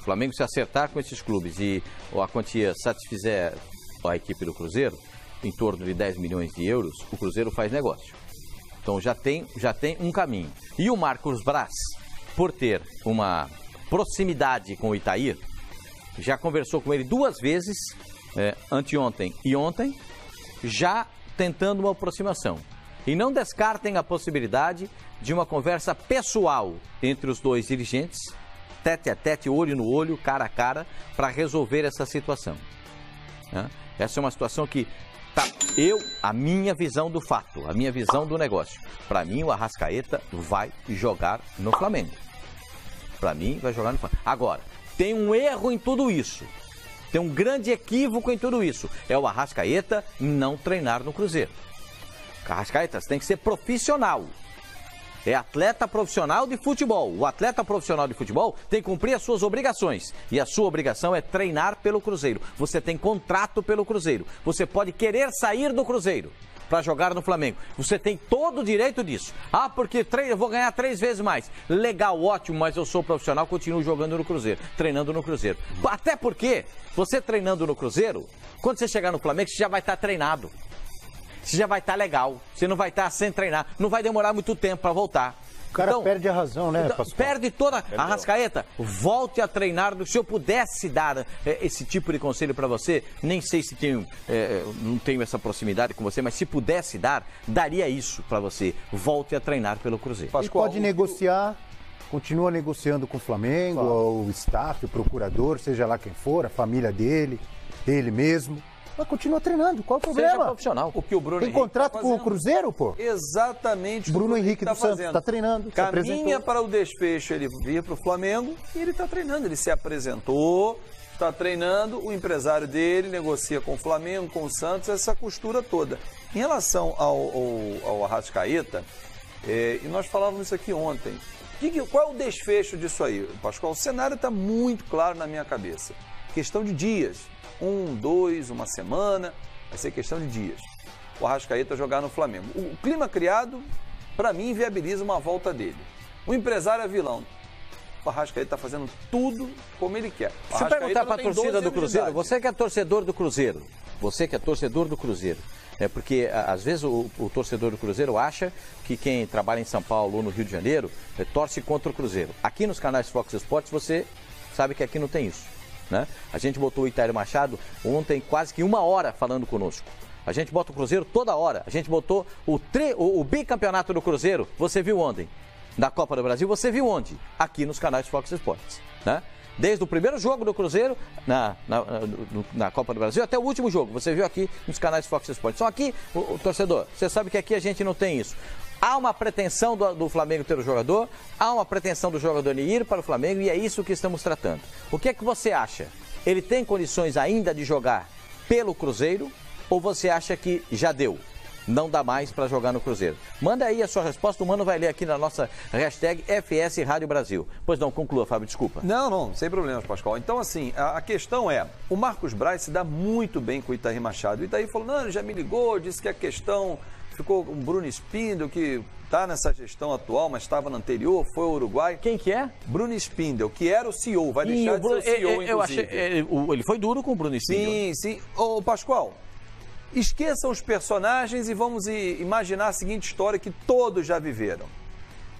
Flamengo se acertar com esses clubes e a quantia satisfizer a equipe do Cruzeiro, em torno de 10 milhões de euros, o Cruzeiro faz negócio. Então já tem um caminho. E o Marcos Braz, por ter uma proximidade com o Itair, já conversou com ele 2 vezes, anteontem e ontem, já tentando uma aproximação. E não descartem a possibilidade de uma conversa pessoal entre os dois dirigentes, tete a tete, olho no olho, cara a cara, para resolver essa situação. Essa é uma situação que a minha visão do fato, a minha visão do negócio. Para mim, o Arrascaeta vai jogar no Flamengo. Para mim, vai jogar no Flamengo. Agora, tem um erro em tudo isso. Tem um grande equívoco em tudo isso. É o Arrascaeta não treinar no Cruzeiro. O Arrascaeta tem que ser profissional. É atleta profissional de futebol. O atleta profissional de futebol tem que cumprir as suas obrigações. E a sua obrigação é treinar pelo Cruzeiro. Você tem contrato pelo Cruzeiro. Você pode querer sair do Cruzeiro para jogar no Flamengo. Você tem todo o direito disso. Ah, porque eu vou ganhar 3 vezes mais. Legal, ótimo, mas eu sou profissional, continuo jogando no Cruzeiro, treinando no Cruzeiro. Até porque você treinando no Cruzeiro, quando você chegar no Flamengo, você já vai estar treinado. Você já vai estar legal, você não vai estar sem treinar, não vai demorar muito tempo para voltar. O cara perde a razão, né, Pascoal? Perde toda. Arrascaeta, volte a treinar. Se eu pudesse dar esse tipo de conselho para você, nem sei se não tenho essa proximidade com você, mas se pudesse dar, daria isso para você. Volte a treinar pelo Cruzeiro. Pascoal, ele pode negociar, continua negociando com o Flamengo, o staff, o procurador, seja lá quem for, a família dele, ele mesmo. Mas continua treinando, qual é o problema? Seja profissional. O que o Bruno Tem Henrique contrato tá com o Cruzeiro, pô? Exatamente. Bruno Henrique do Santos está treinando. Caminha para o desfecho, ele vir para o Flamengo e ele está treinando. Ele se apresentou, está treinando, o empresário dele negocia com o Flamengo, com o Santos, essa costura toda. Em relação ao Arrascaeta, e nós falávamos isso aqui ontem, qual é o desfecho disso aí, Pascoal? O cenário está muito claro na minha cabeça. Questão de dias. 1, 2, uma semana, vai ser questão de dias. O Arrascaeta jogar no Flamengo. O clima criado, para mim, viabiliza uma volta dele. O empresário é vilão. O Arrascaeta está fazendo tudo como ele quer. Se eu perguntar para a torcida do Cruzeiro, você que é torcedor do Cruzeiro, porque às vezes o torcedor do Cruzeiro acha que quem trabalha em São Paulo ou no Rio de Janeiro torce contra o Cruzeiro. Aqui nos canais Fox Sports você sabe que aqui não tem isso. Né? A gente botou o Itair Machado ontem quase que 1 hora falando conosco. A gente bota o Cruzeiro toda hora. A gente botou o bicampeonato do Cruzeiro. Você viu onde? Da Copa do Brasil, você viu onde? Aqui nos canais Fox Sports. Né? Desde o primeiro jogo do Cruzeiro na Copa do Brasil até o último jogo. Você viu aqui nos canais Fox Sports. Então aqui, o torcedor, você sabe que aqui a gente não tem isso. Há uma pretensão do Flamengo ter o jogador, há uma pretensão do jogador ir para o Flamengo e é isso que estamos tratando. O que é que você acha? Ele tem condições ainda de jogar pelo Cruzeiro ou você acha que já deu? Não dá mais para jogar no Cruzeiro. Manda aí a sua resposta, o Mano vai ler aqui na nossa hashtag FS Rádio Brasil. Pois não, conclua, Fábio, desculpa. Não, sem problemas, Pascoal. Então, assim, a questão é, o Marcos Braz se dá muito bem com o Itair Machado. O Itair falou, não, ele já me ligou, disse que a questão ficou com o Bruno Spindel, que está nessa gestão atual, mas estava na anterior, foi ao Uruguai. Quem que é? Bruno Spindel, que era o CEO, vai deixar de ser o CEO, inclusive. Ele foi duro com o Bruno Spindel. Sim. Ô, Pascoal, esqueçam os personagens e vamos imaginar a seguinte história que todos já viveram.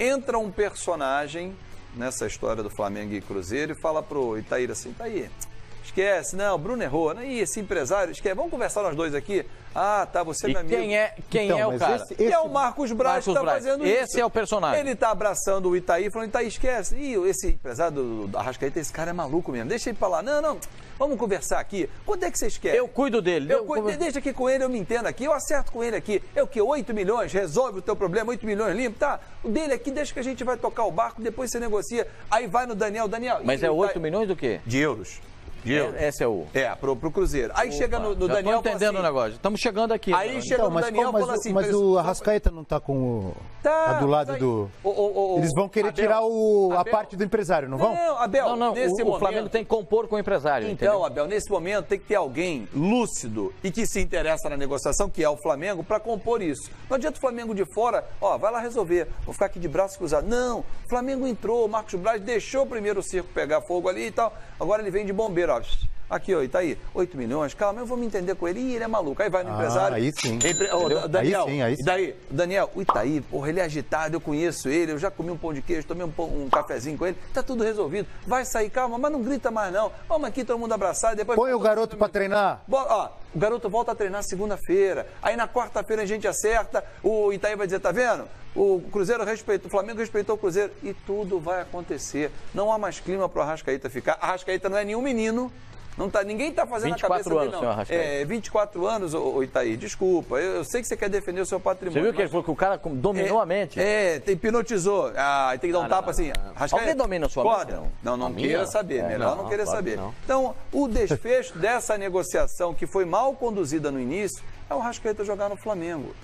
Entra um personagem nessa história do Flamengo e Cruzeiro e fala pro Itair assim, Itair, esquece, não, o Bruno errou, né? E esse empresário, esquece, vamos conversar nós dois aqui? Ah, tá, você é meu amigo. Quem é o cara? Esse é o Marcos Braz que está fazendo isso. Esse é o personagem. Ele está abraçando o Itair, falando, Itair, esquece. Ih, esse empresário do Arrascaeta, esse cara é maluco mesmo, deixa ele pra lá. Não, vamos conversar aqui. Quanto é que vocês querem? Eu cuido dele. Deixa aqui com ele, eu me entendo aqui, eu acerto com ele aqui. É o quê? 8 milhões, resolve o teu problema, 8 milhões limpo, tá? O dele aqui, deixa que a gente vai tocar o barco, depois você negocia. Aí vai no Daniel. Mas é 8 milhões do quê? De euros. Esse é o... pro Cruzeiro. Aí chega no Daniel... Tô entendendo o negócio. Estamos chegando aqui. Aí chega no Daniel e fala assim... Mas o Arrascaeta não tá com o... Tá do lado do... Eles vão querer tirar a parte do empresário, não vão? Não, Abel, nesse momento... O Flamengo tem que compor com o empresário, então, entendeu? Abel, nesse momento tem que ter alguém lúcido e que se interessa na negociação, que é o Flamengo, para compor isso. Não adianta o Flamengo de fora, vai lá resolver, vou ficar aqui de braço cruzado. Não, o Flamengo entrou, o Marcos Braz deixou primeiro o circo pegar fogo ali e tal, agora ele vem de bombeiro, ó. Aqui, ó, Itaí, 8 milhões, calma, eu vou me entender com ele. Ih, ele é maluco. Aí vai no empresário. Aí sim. Daniel, aí sim. E daí, Daniel, o Itaí, porra, ele é agitado, eu conheço ele, eu já comi um pão de queijo, tomei um cafezinho com ele, tá tudo resolvido. Vai sair, calma, mas não grita mais não. Vamos aqui, todo mundo abraçado. Depois põe o garoto pra treinar. O garoto volta a treinar segunda-feira. Aí na quarta-feira a gente acerta, o Itaí vai dizer, tá vendo? O Cruzeiro respeitou, o Flamengo respeitou o Cruzeiro e tudo vai acontecer. Não há mais clima pro Arrascaeta ficar. Arrascaeta não é nenhum menino. Não tá, ninguém está fazendo a cabeça dele, não. 24 anos, Itaí, desculpa. Eu sei que você quer defender o seu patrimônio. Você viu que ele falou que o cara dominou a mente? Hipnotizou. Tem que dar um tapa assim. Alguém domina a sua mente? Não queira saber. Melhor não querer saber. Então, o desfecho dessa negociação, que foi mal conduzida no início, é o Arrascaeta jogar no Flamengo.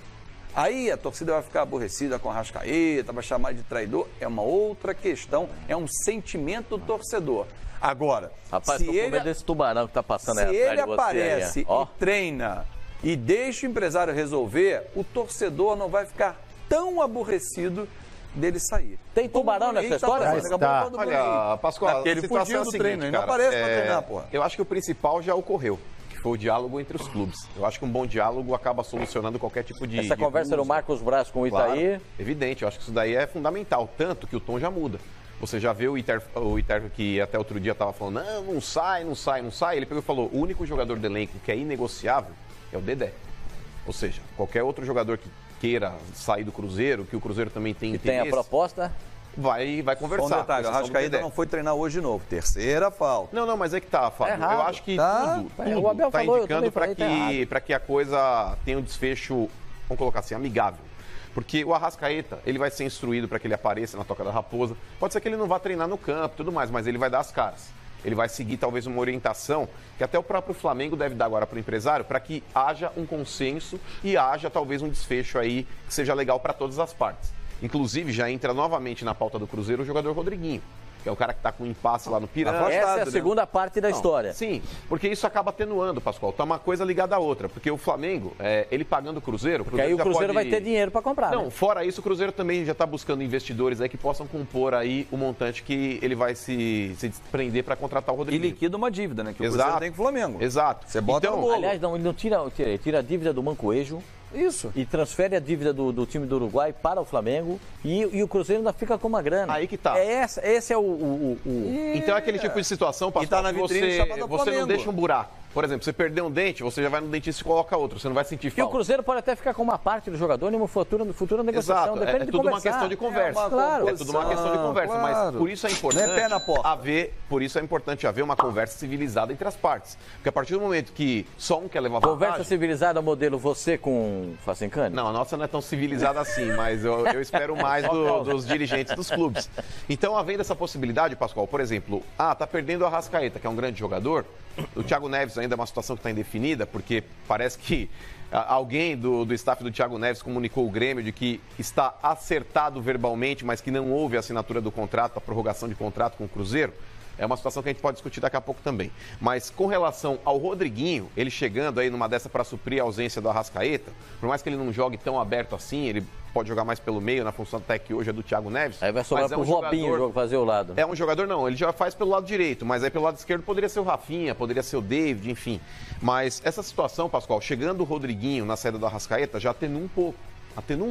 Aí a torcida vai ficar aborrecida com o Arrascaeta, vai chamar de traidor. É uma outra questão, é um sentimento torcedor. Agora, rapaz, se ele desse tubarão que tá passando aí atrás de você, aparece e treina e deixa o empresário resolver, o torcedor não vai ficar tão aborrecido dele sair. Tem tubarão nessa história? Olha, Pascoal, ele fugiu do treino, ele não aparece pra treinar, porra. Eu acho que o principal já ocorreu, que foi o diálogo entre os clubes. Eu acho que um bom diálogo acaba solucionando qualquer tipo de... Essa conversa do Marcos Braz com o Itaí... Claro, evidente, eu acho que isso daí é fundamental, tanto que o tom já muda. Você já vê o Iter que até outro dia estava falando, não sai. Ele pegou e falou, o único jogador do elenco que é inegociável é o Dedé. Ou seja, qualquer outro jogador que queira sair do Cruzeiro, que o Cruzeiro também tem interesse... E tem a proposta... Vai conversar. Um detalhe, o Arrascaeta não foi treinar hoje de novo. Terceira falta. Não, mas é que tá, Fábio. Eu acho que tudo o Abel tá falou, indicando para que a coisa tenha um desfecho, vamos colocar assim, amigável. Porque o Arrascaeta, ele vai ser instruído para que ele apareça na Toca da Raposa. Pode ser que ele não vá treinar no campo e tudo mais, mas ele vai dar as caras. Ele vai seguir talvez uma orientação que até o próprio Flamengo deve dar agora para o empresário, para que haja um consenso e haja talvez um desfecho aí que seja legal para todas as partes. Inclusive, já entra novamente na pauta do Cruzeiro o jogador Rodriguinho, que é o cara que está com um impasse lá no Piranga. Essa é a segunda parte da história. Sim, porque isso acaba atenuando, Pascoal. Tá uma coisa ligada à outra. Porque o Flamengo, ele pagando o Cruzeiro... Porque aí o Cruzeiro vai ter dinheiro para comprar, Não, fora isso, o Cruzeiro também já está buscando investidores aí que possam compor aí o montante que ele vai se desprender para contratar o Rodrigo. E liquida uma dívida, né? Que o Cruzeiro tem com o Flamengo. Exato. Você bota no bolo. Aliás, não, ele não tira a dívida do Mancoejo. Isso. E transfere a dívida do time do Uruguai para o Flamengo e o Cruzeiro ainda fica com uma grana. Aí que tá. Esse é o... Então é aquele tipo de situação, Pascoal, tá na vitrine, você não deixa um buraco. Por exemplo, você perdeu um dente, você já vai no dentista e coloca outro, você não vai sentir falta. E o Cruzeiro pode até ficar com uma parte do jogador em uma futura negociação. Exato. Depende de tudo uma questão de conversa. Claro. É tudo uma questão de conversa, mas por isso é importante não é pé na porta. por isso é importante haver uma conversa civilizada entre as partes. Porque a partir do momento que só um quer levar vantagem... Conversa civilizada, modelo você com Facencani? Não, a nossa não é tão civilizada assim, mas eu espero mais dos dirigentes dos clubes. Então, havendo essa possibilidade, Pascoal, por exemplo, tá perdendo o Arrascaeta, que é um grande jogador, o Thiago Neves ainda é uma situação que está indefinida, porque parece que alguém do staff do Thiago Neves comunicou o Grêmio de que está acertado verbalmente, mas que não houve a assinatura do contrato, a prorrogação de contrato com o Cruzeiro. É uma situação que a gente pode discutir daqui a pouco também. Mas com relação ao Rodriguinho, ele chegando aí numa dessa para suprir a ausência do Arrascaeta, por mais que ele não jogue tão aberto assim, ele pode jogar mais pelo meio, na função até que hoje é do Thiago Neves. Aí vai sobrar pro Robinho fazer o lado. É um jogador, não, ele já faz pelo lado direito, mas aí pelo lado esquerdo poderia ser o Rafinha, poderia ser o David, enfim. Mas essa situação, Pascoal, chegando o Rodriguinho na saída do Arrascaeta, já atenua um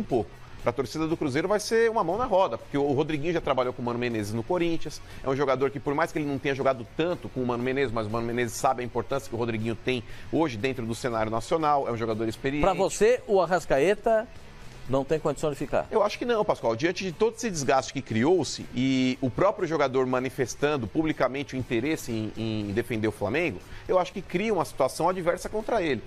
pouco. Para a torcida do Cruzeiro vai ser uma mão na roda, porque o Rodriguinho já trabalhou com o Mano Menezes no Corinthians, é um jogador que, por mais que ele não tenha jogado tanto com o Mano Menezes, mas o Mano Menezes sabe a importância que o Rodriguinho tem hoje dentro do cenário nacional, é um jogador experiente. Para você, o Arrascaeta não tem condição de ficar. Eu acho que não, Pascoal. Diante de todo esse desgaste que criou-se e o próprio jogador manifestando publicamente o interesse em defender o Flamengo, eu acho que cria uma situação adversa contra ele.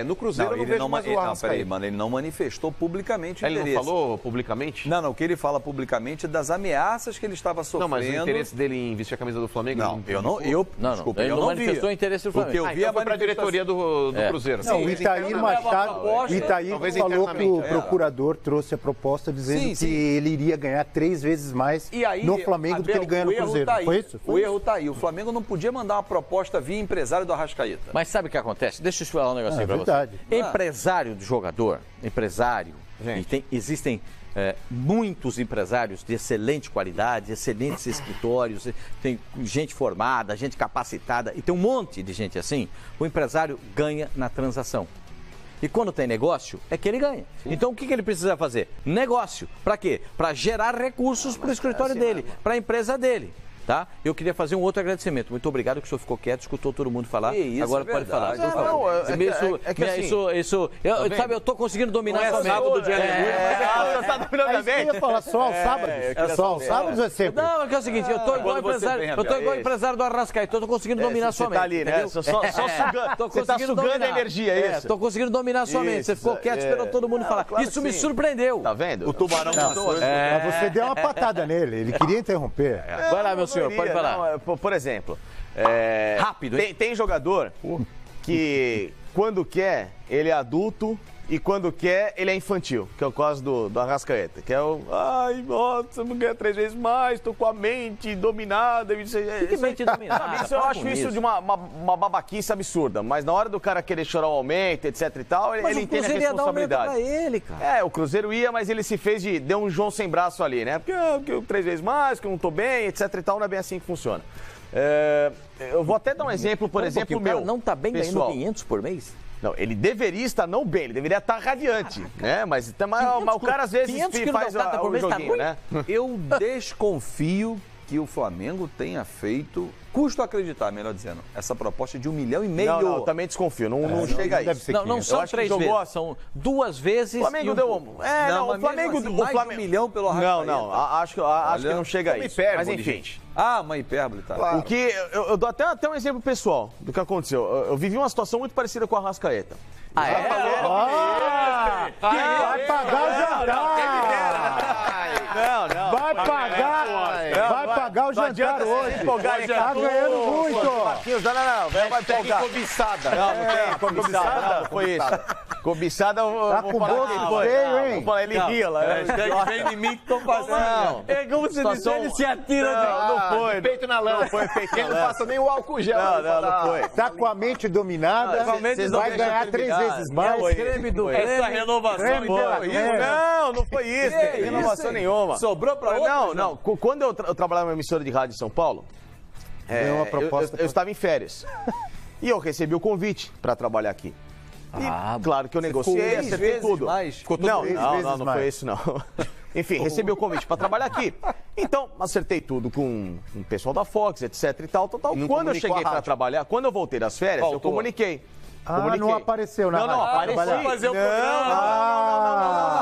No Cruzeiro eu não vejo mais o Arrascaeta. Mano, ele não manifestou publicamente o interesse. Ele não falou publicamente? Não, o que ele fala publicamente é das ameaças que ele estava sofrendo. Não, mas o interesse dele em vestir a camisa do Flamengo? Não, desculpa, ele eu não não manifestou o interesse do Flamengo. O que eu vi então foi para a diretoria do Cruzeiro. Não, o Itair Machado, talvez falou que o internamente. procurador trouxe a proposta dizendo Sim. que ele iria ganhar 3 vezes mais no Flamengo do que ele ganha no Cruzeiro. Foi isso? O erro tá aí. O Flamengo não podia mandar uma proposta via empresário do Arrascaeta. Mas sabe o que acontece? Deixa eu te falar um negocinho pra verdade. você. Empresário do jogador, existem muitos empresários de excelente qualidade, excelentes escritórios, tem gente formada, gente capacitada, e tem um monte de gente assim. O empresário ganha na transação. E quando tem negócio, é que ele ganha. Então o que ele precisa fazer? Negócio. Para quê? Para gerar recursos para o escritório dele, para a empresa dele. Tá? Eu queria fazer um outro agradecimento. Muito obrigado que o senhor ficou quieto, escutou todo mundo falar. Isso, agora pode falar. verdade. Por favor. Eu estou conseguindo dominar sua mente. sábado de aleluia, Aí você ia falar só aos sábados? Só aos sábados ou é sempre? Não, é que é o seguinte, eu estou igual empresário do Arrascaeta, eu estou conseguindo dominar sua mente. Tá ali, né? Só sugando. Você tá sugando a energia, é isso? Estou conseguindo dominar sua mente. Você ficou quieto, esperou todo mundo falar. Isso me surpreendeu. Tá vendo? O Tubarão passou. Mas você deu uma patada nele, ele queria interromper. Vai lá, meu senhor, pode falar. Não, por exemplo, Rápido, hein? tem jogador que quando quer, ele é adulto e quando quer, ele é infantil, que é o caso do Arrascaeta, que é o, ai, nossa, não ganha 3 vezes mais, tô com a mente dominada. Que mente dominada? Eu acho isso de uma babaquice absurda, mas na hora do cara querer chorar o aumento, etc e tal, ele entende a responsabilidade. Pra ele, cara. O Cruzeiro ia, mas ele se fez deu um João sem braço ali, né? Porque eu 3 vezes mais, que eu não tô bem, etc e tal, não é bem assim que funciona. Eu vou até dar um exemplo, por exemplo, o meu. cara não tá bem ganhando pessoal. 500 por mês? Não, ele deveria estar não bem, ele deveria estar radiante, né? Mas o cara às vezes faz o joguinho, né? Eu desconfio que o Flamengo tenha feito, custo acreditar, melhor dizendo, essa proposta de 1,5 milhão. Não, também desconfio, não chega a isso. Não são 3 vezes, são 2 vezes. O Flamengo deu o Flamengo assim, mais de 1 milhão pelo Arrascaeta. Não, acho que não chega a isso. Mas enfim. Gente. Uma hipérbole, tá? O que eu dou até um exemplo pessoal do que aconteceu. Eu vivi uma situação muito parecida com o Arrascaeta. Vai pagar o jantar! Não. Vai pagar o jantar hoje! Tá ganhando muito! Não, vai empolgar. Cobiçada. Não tem cobiçada, não foi isso. Cobiçada, Tá com bolso feio, hein? Ele ria lá. Vem em mim que tô fazendo. É como se ele se atira. Não foi. Peito na lã. Não foi peito na Ele não lã. passa nem o álcool gel. Não foi. Tá com a mente dominada, vai ganhar 3 vezes mais. Essa renovação Creme de la creme. Não foi isso. Não tem renovação nenhuma. Sobrou pra outro? Não. Quando eu trabalhava numa emissora de rádio em São Paulo, Deu uma proposta eu estava em férias. E eu recebi o convite para trabalhar aqui. E, claro que eu negociei, acertei tudo. Não foi isso não. Enfim, recebi o convite para trabalhar aqui. Então, acertei tudo com o pessoal da Fox, etc e tal. Quando eu cheguei para trabalhar, quando eu voltei das férias, eu comuniquei. Não apareceu na Não, rádio. apareci. Fazer o programa.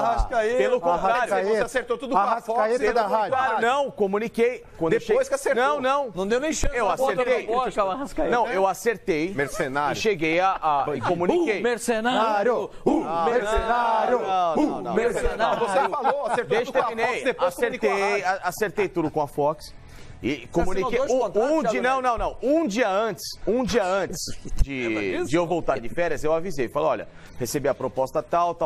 Arrascaeta. Pelo contrário, Você acertou tudo com a Fox. Arrascaeta da rádio. Não, comuniquei. Depois que acertou. Não deu nem chance. Eu acertei. Não, eu acertei. Mercenário. E cheguei e comuniquei. Mercenário! Mercenário! Você falou, acertou Deixa eu tudo com a terminar. Fox, depois comunicou a rádio. Acertei tudo com a Fox. E comuniquei. assinou 2 contratos, Um dia antes de eu voltar de férias, eu avisei. Falei, olha, recebi a proposta tal,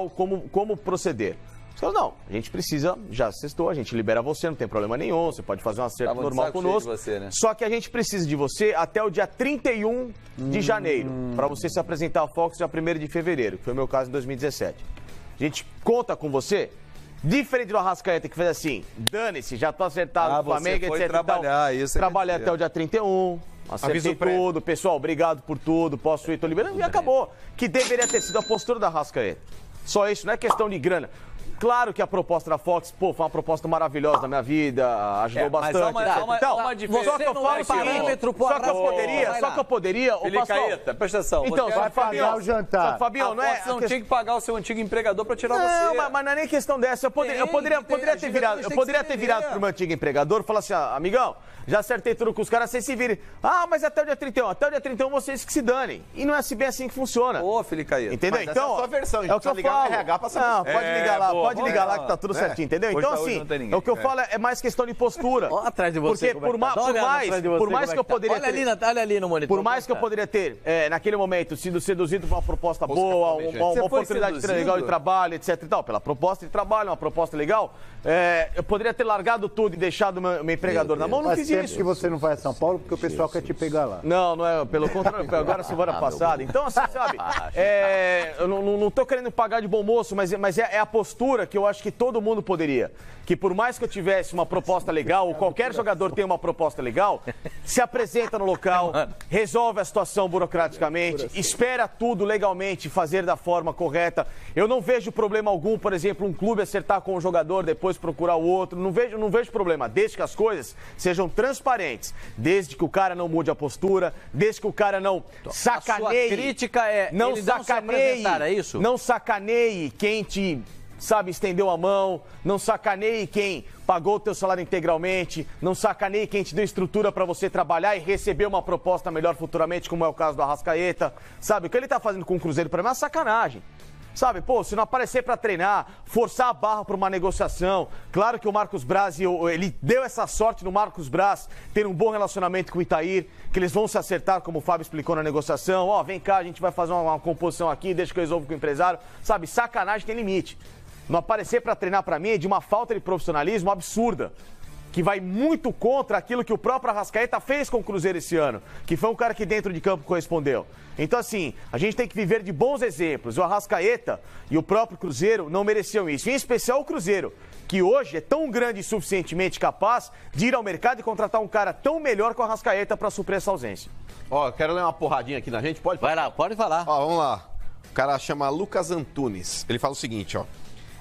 como proceder? Os caras, não, a gente precisa, já sextou, a gente libera você, não tem problema nenhum, você pode fazer um acerto Tava de normal saco cheio conosco. de você, né? Só que a gente precisa de você até o dia 31 de janeiro, para você se apresentar à Fox dia 1º de fevereiro, que foi o meu caso em 2017. A gente conta com você. Diferente do Arrascaeta que fez assim, dane-se, já tô acertado com o Flamengo, você foi etc. trabalhar, isso Trabalhei até o dia 31, acertei tudo, pessoal, obrigado por tudo, posso ir, tô liberando, e acabou. Que deveria ter sido a postura da Arrascaeta. Só isso, não é questão de grana. Claro que a proposta da Fox, pô, foi uma proposta maravilhosa na minha vida, ajudou bastante. Mas há uma diferença. Só que eu falo parâmetro pro só que eu poderia... Felicaeta, presta atenção. Então, vai pagar o jantar. Só que, Fabião, não é... Você não tinha que pagar o seu antigo empregador para tirar não, você. Mas não é nem questão dessa. Eu poderia ter virado pro meu antigo empregador e falar assim, amigão, já acertei tudo com os caras, vocês se virem. Mas até o dia 31. Até o dia 31 vocês que se danem. E não é bem assim que funciona. Ô, Felicaeta. Entendeu? Mas então, essa é a sua versão, é o que eu falo. RH pra saber. Não, pode ligar lá, pode ligar lá que tá tudo certinho, entendeu? Então, assim, o que eu falo é mais questão de postura. Olha atrás de você. Porque por mais que eu poderia ter... Olha ali no monitor. Por mais que eu poderia ter, naquele momento, sido seduzido por uma proposta boa, uma oportunidade legal de trabalho, etc e tal, pela proposta de trabalho, uma proposta legal, eu poderia ter largado tudo e deixado meu empregador na mão, não fiz isso. Que você não vai a São Paulo porque o pessoal quer te pegar lá. Não é, pelo contrário, agora semana passada. Então, assim, sabe, eu não tô querendo pagar de bom moço, mas é a postura que eu acho que todo mundo poderia. Que por mais que eu tivesse uma proposta legal, ou qualquer jogador tenha uma proposta legal, se apresenta no local, resolve a situação burocraticamente, espera tudo legalmente, fazer da forma correta. Eu não vejo problema algum, por exemplo, um clube acertar com um jogador, depois procurar o outro. Não vejo problema, desde que as coisas sejam transparentes, desde que o cara não mude a postura, desde que o cara não sacaneie. A sua crítica é não sacaneie, é isso? Não sacaneie quem te, estendeu a mão, não sacaneie quem pagou o teu salário integralmente, não sacaneie quem te deu estrutura para você trabalhar e receber uma proposta melhor futuramente, como é o caso do Arrascaeta. Sabe, o que ele tá fazendo com o Cruzeiro para mim é uma sacanagem. Sabe, se não aparecer para treinar, forçar a barra para uma negociação. Claro que o Marcos Braz, ele deu essa sorte no Marcos Braz ter um bom relacionamento com o Itair, que eles vão se acertar, como o Fábio explicou na negociação. Vem cá, a gente vai fazer uma composição aqui, deixa que eu resolvo com o empresário. Sabe, sacanagem tem limite. Não aparecer para treinar para mim é de uma falta de profissionalismo absurda, que vai muito contra aquilo que o próprio Arrascaeta fez com o Cruzeiro esse ano, que foi um cara que dentro de campo correspondeu. Então, assim, a gente tem que viver de bons exemplos. O Arrascaeta e o próprio Cruzeiro não mereciam isso. Em especial o Cruzeiro, que hoje é tão grande e suficientemente capaz de ir ao mercado e contratar um cara tão melhor que o Arrascaeta para suprir essa ausência. Quero ler uma porradinha aqui na gente, pode? Vai lá, pode falar. Vamos lá. O cara chama Lucas Antunes. Ele fala o seguinte,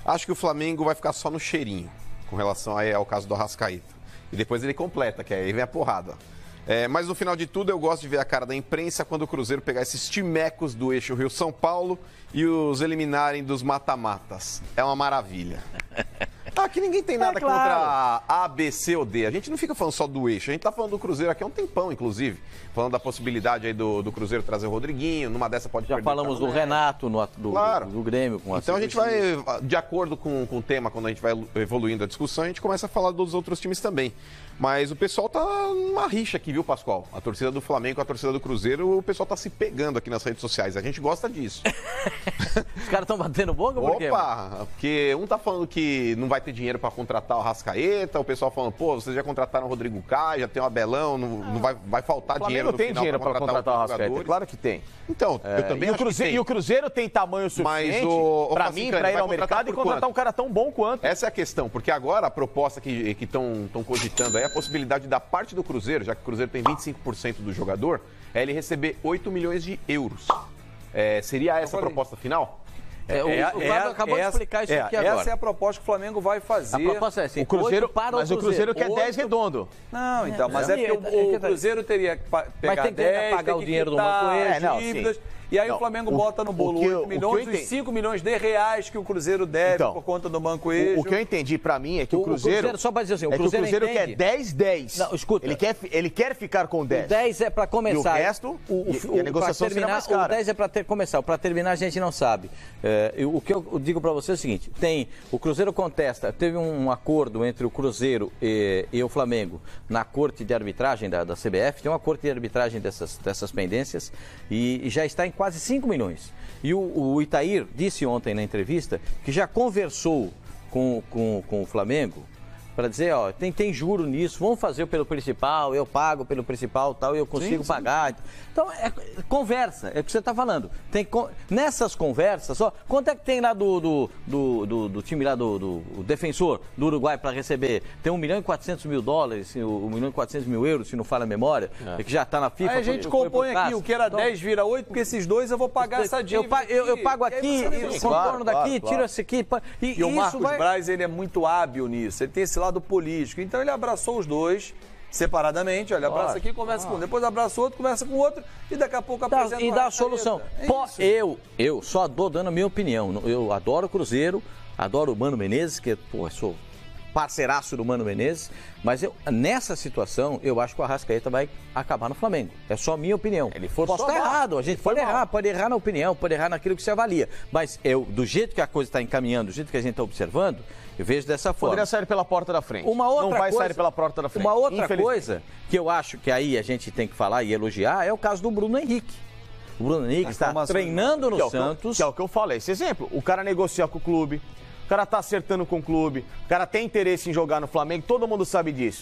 acho que o Flamengo vai ficar só no cheirinho, com relação aí ao caso do Arrascaeta. E depois ele completa, que aí vem a porrada. Mas no final de tudo, eu gosto de ver a cara da imprensa quando o Cruzeiro pegar esses timecos do eixo Rio-São Paulo e os eliminarem dos mata-matas. É uma maravilha. Aqui ninguém tem nada contra A, B, C ou D. A gente não fica falando só do eixo. A gente tá falando do Cruzeiro aqui há um tempão, inclusive. Falando da possibilidade aí do Cruzeiro trazer o Rodriguinho. Numa dessa pode já falamos do Renato, do Grêmio. Com então a gente vai, de acordo com o tema, quando a gente vai evoluindo a discussão, a gente começa a falar dos outros times também. Mas o pessoal tá numa rixa aqui, viu, Pascoal? A torcida do Flamengo com a torcida do Cruzeiro, o pessoal tá se pegando aqui nas redes sociais. A gente gosta disso. Os caras estão batendo boca por quê? Porque um tá falando que não vai ter dinheiro para contratar o Arrascaeta, o pessoal falando, vocês já contrataram o Rodrigo Caio, já tem o Abelão, não vai faltar dinheiro no final. Não tem dinheiro para contratar o Arrascaeta, claro que tem. Então, eu também acho que tem. E o Cruzeiro tem tamanho suficiente para mim, para ir ao mercado e contratar um cara tão bom quanto. Essa é a questão, porque agora a proposta que estão cogitando aí, a possibilidade da parte do Cruzeiro, já que o Cruzeiro tem 25% do jogador, é ele receber 8 milhões de euros. Seria essa a proposta final? O Fábio acabou de explicar isso aqui agora. Essa é a proposta que o Flamengo vai fazer. A proposta é assim, o Cruzeiro, mas o Cruzeiro quer 10 redondo. Não, então, mas é porque o Cruzeiro teria que pegar 10, pagar o dinheiro do banco, dívidas. E aí o Flamengo bota no bolo 8 milhões e 5 milhões de reais que o Cruzeiro deve por conta do Banco Eixo. O que eu entendi pra mim é que o Cruzeiro... Só pra dizer assim, o Cruzeiro quer 10. Não, escuta. Ele quer ficar com 10. O 10 é pra começar. E o resto, a negociação será mais cara. O 10 é pra começar. Pra terminar a gente não sabe. O que eu digo pra você é o seguinte, o Cruzeiro contesta, teve um acordo entre o Cruzeiro e o Flamengo na corte de arbitragem da CBF, tem uma corte de arbitragem dessas pendências e já está em quase 5 milhões. E o Itair disse ontem na entrevista que já conversou com o Flamengo para dizer, ó, tem juro nisso, vamos fazer pelo principal, eu pago pelo principal, tal, eu consigo pagar. Então, conversa, é o que você está falando. Nessas conversas, ó, quanto é que tem lá do time lá do defensor do Uruguai para receber? Tem $1 milhão e 400 mil dólares, $1 milhão e 400 mil euros, se não falha a memória, que já está na FIFA. Aí a gente compõe aqui, o que era 10 vira 8, porque esses dois eu vou pagar essa dívida. Eu pago aqui, contorno daqui, tiro esse aqui. E o Marcos Braz, ele é muito hábil nisso, ele tem esse lado político. Então ele abraçou os dois separadamente, olha, abraça aqui, conversa com um, depois abraça o outro, conversa com o outro e daqui a pouco apresenta e dá a solução. Eu só dou dando a minha opinião. Eu adoro o Cruzeiro, adoro o Mano Menezes, que eu sou parceiraço do Mano Menezes, mas nessa situação, eu acho que o Arrascaeta vai acabar no Flamengo. É só minha opinião. Posso estar errado, a gente pode errar na opinião, pode errar naquilo que se avalia. Mas do jeito que a coisa está encaminhando, do jeito que a gente está observando, eu vejo dessa forma. Poderia sair pela porta da frente. Não vai sair pela porta da frente. Uma outra coisa que eu acho que aí a gente tem que falar e elogiar é o caso do Bruno Henrique. O Bruno Henrique está treinando no Santos. Que é o que eu falei. Esse exemplo, o cara negocia com o clube, o cara tá acertando com o clube, o cara tem interesse em jogar no Flamengo, todo mundo sabe disso.